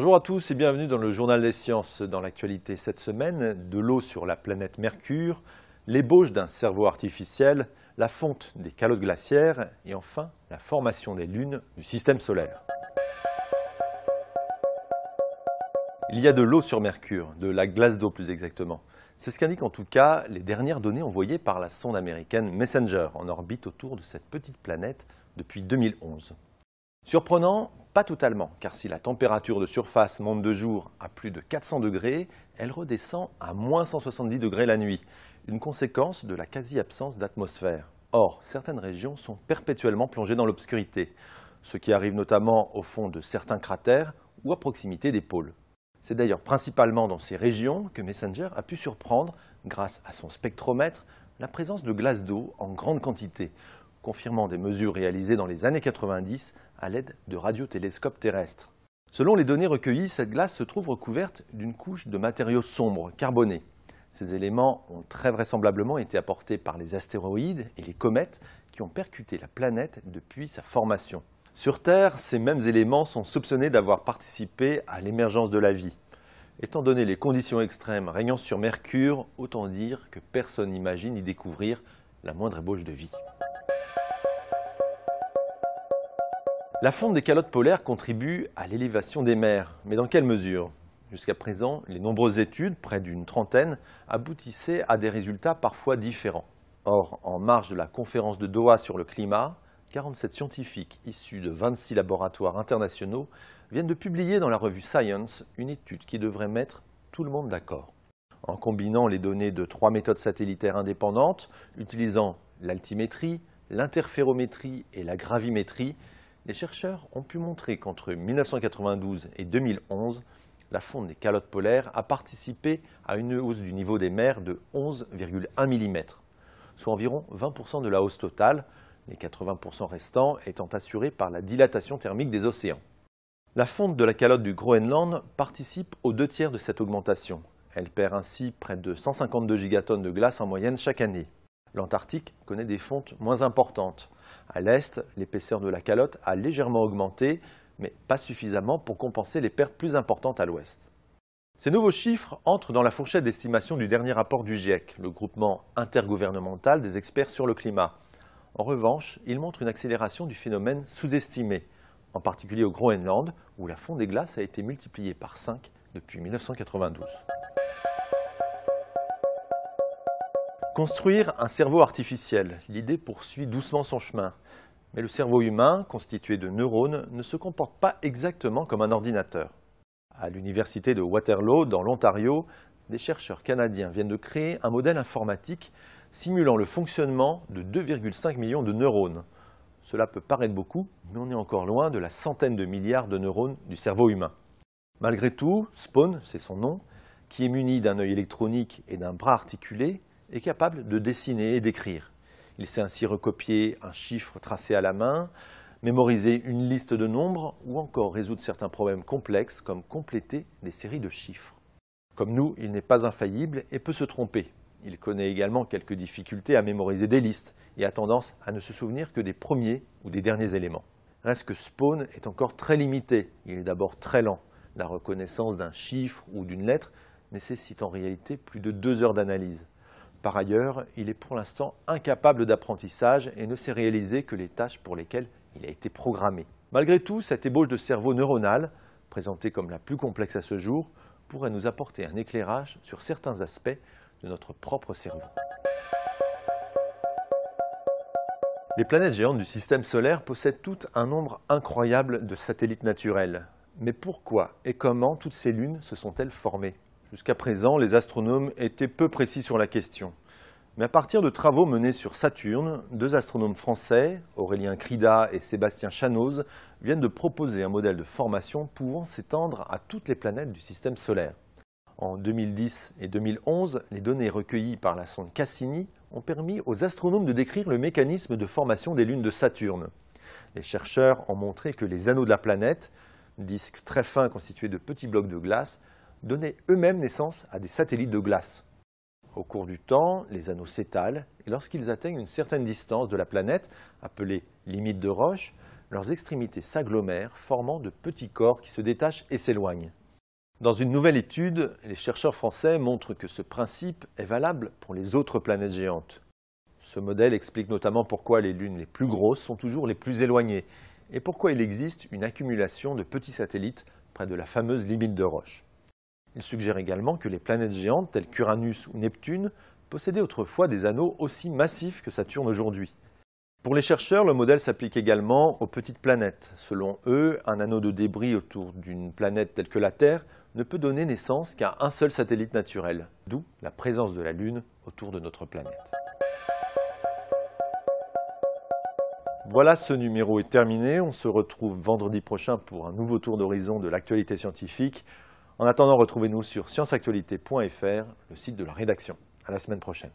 Bonjour à tous et bienvenue dans le Journal des Sciences. Dans l'actualité cette semaine, de l'eau sur la planète Mercure, l'ébauche d'un cerveau artificiel, la fonte des calottes glaciaires et enfin la formation des lunes du système solaire. Il y a de l'eau sur Mercure, de la glace d'eau plus exactement. C'est ce qu'indiquent en tout cas les dernières données envoyées par la sonde américaine Messenger en orbite autour de cette petite planète depuis 2011. Surprenant? Pas totalement, car si la température de surface monte de jour à plus de 400 degrés, elle redescend à moins 170 degrés la nuit, une conséquence de la quasi-absence d'atmosphère. Or, certaines régions sont perpétuellement plongées dans l'obscurité, ce qui arrive notamment au fond de certains cratères ou à proximité des pôles. C'est d'ailleurs principalement dans ces régions que Messenger a pu surprendre, grâce à son spectromètre, la présence de glace d'eau en grande quantité, confirmant des mesures réalisées dans les années 90 à l'aide de radiotélescopes terrestres. Selon les données recueillies, cette glace se trouve recouverte d'une couche de matériaux sombres, carbonés. Ces éléments ont très vraisemblablement été apportés par les astéroïdes et les comètes qui ont percuté la planète depuis sa formation. Sur Terre, ces mêmes éléments sont soupçonnés d'avoir participé à l'émergence de la vie. Étant donné les conditions extrêmes régnant sur Mercure, autant dire que personne n'imagine y découvrir la moindre ébauche de vie. La fonte des calottes polaires contribue à l'élévation des mers, mais dans quelle mesure? Jusqu'à présent, les nombreuses études, près d'une trentaine, aboutissaient à des résultats parfois différents. Or, en marge de la conférence de Doha sur le climat, 47 scientifiques issus de 26 laboratoires internationaux viennent de publier dans la revue Science une étude qui devrait mettre tout le monde d'accord. En combinant les données de 3 méthodes satellitaires indépendantes, utilisant l'altimétrie, l'interférométrie et la gravimétrie, les chercheurs ont pu montrer qu'entre 1992 et 2011, la fonte des calottes polaires a participé à une hausse du niveau des mers de 11,1 mm, soit environ 20% de la hausse totale, les 80% restants étant assurés par la dilatation thermique des océans. La fonte de la calotte du Groenland participe aux 2/3 de cette augmentation. Elle perd ainsi près de 152 gigatonnes de glace en moyenne chaque année. L'Antarctique connaît des fontes moins importantes. À l'est, l'épaisseur de la calotte a légèrement augmenté, mais pas suffisamment pour compenser les pertes plus importantes à l'ouest. Ces nouveaux chiffres entrent dans la fourchette d'estimation du dernier rapport du GIEC, le groupement intergouvernemental des experts sur le climat. En revanche, ils montrent une accélération du phénomène sous-estimé, en particulier au Groenland, où la fonte des glaces a été multipliée par 5 depuis 1992. Construire un cerveau artificiel, l'idée poursuit doucement son chemin. Mais le cerveau humain, constitué de neurones, ne se comporte pas exactement comme un ordinateur. À l'université de Waterloo, dans l'Ontario, des chercheurs canadiens viennent de créer un modèle informatique simulant le fonctionnement de 2,5 millions de neurones. Cela peut paraître beaucoup, mais on est encore loin de la centaine de milliards de neurones du cerveau humain. Malgré tout, Spawn, c'est son nom, qui est muni d'un œil électronique et d'un bras articulé, est capable de dessiner et d'écrire. Il sait ainsi recopier un chiffre tracé à la main, mémoriser une liste de nombres ou encore résoudre certains problèmes complexes comme compléter des séries de chiffres. Comme nous, il n'est pas infaillible et peut se tromper. Il connaît également quelques difficultés à mémoriser des listes et a tendance à ne se souvenir que des premiers ou des derniers éléments. Reste que Spawn est encore très limité. Il est d'abord très lent. La reconnaissance d'un chiffre ou d'une lettre nécessite en réalité plus de 2 heures d'analyse. Par ailleurs, il est pour l'instant incapable d'apprentissage et ne sait réaliser que les tâches pour lesquelles il a été programmé. Malgré tout, cette ébauche de cerveau neuronal, présentée comme la plus complexe à ce jour, pourrait nous apporter un éclairage sur certains aspects de notre propre cerveau. Les planètes géantes du système solaire possèdent toutes un nombre incroyable de satellites naturels. Mais pourquoi et comment toutes ces lunes se sont-elles formées ? Jusqu'à présent, les astronomes étaient peu précis sur la question. Mais à partir de travaux menés sur Saturne, 2 astronomes français, Aurélien Crida et Sébastien Chanoz, viennent de proposer un modèle de formation pouvant s'étendre à toutes les planètes du système solaire. En 2010 et 2011, les données recueillies par la sonde Cassini ont permis aux astronomes de décrire le mécanisme de formation des lunes de Saturne. Les chercheurs ont montré que les anneaux de la planète, disques très fins constitués de petits blocs de glace, donnaient eux-mêmes naissance à des satellites de glace. Au cours du temps, les anneaux s'étalent et lorsqu'ils atteignent une certaine distance de la planète, appelée limite de Roche, leurs extrémités s'agglomèrent, formant de petits corps qui se détachent et s'éloignent. Dans une nouvelle étude, les chercheurs français montrent que ce principe est valable pour les autres planètes géantes. Ce modèle explique notamment pourquoi les lunes les plus grosses sont toujours les plus éloignées et pourquoi il existe une accumulation de petits satellites près de la fameuse limite de Roche. Il suggère également que les planètes géantes telles qu'Uranus ou Neptune possédaient autrefois des anneaux aussi massifs que Saturne aujourd'hui. Pour les chercheurs, le modèle s'applique également aux petites planètes. Selon eux, un anneau de débris autour d'une planète telle que la Terre ne peut donner naissance qu'à un seul satellite naturel, d'où la présence de la Lune autour de notre planète. Voilà, ce numéro est terminé. On se retrouve vendredi prochain pour un nouveau tour d'horizon de l'actualité scientifique. En attendant, retrouvez-nous sur scienceactualité.fr, le site de la rédaction. À la semaine prochaine.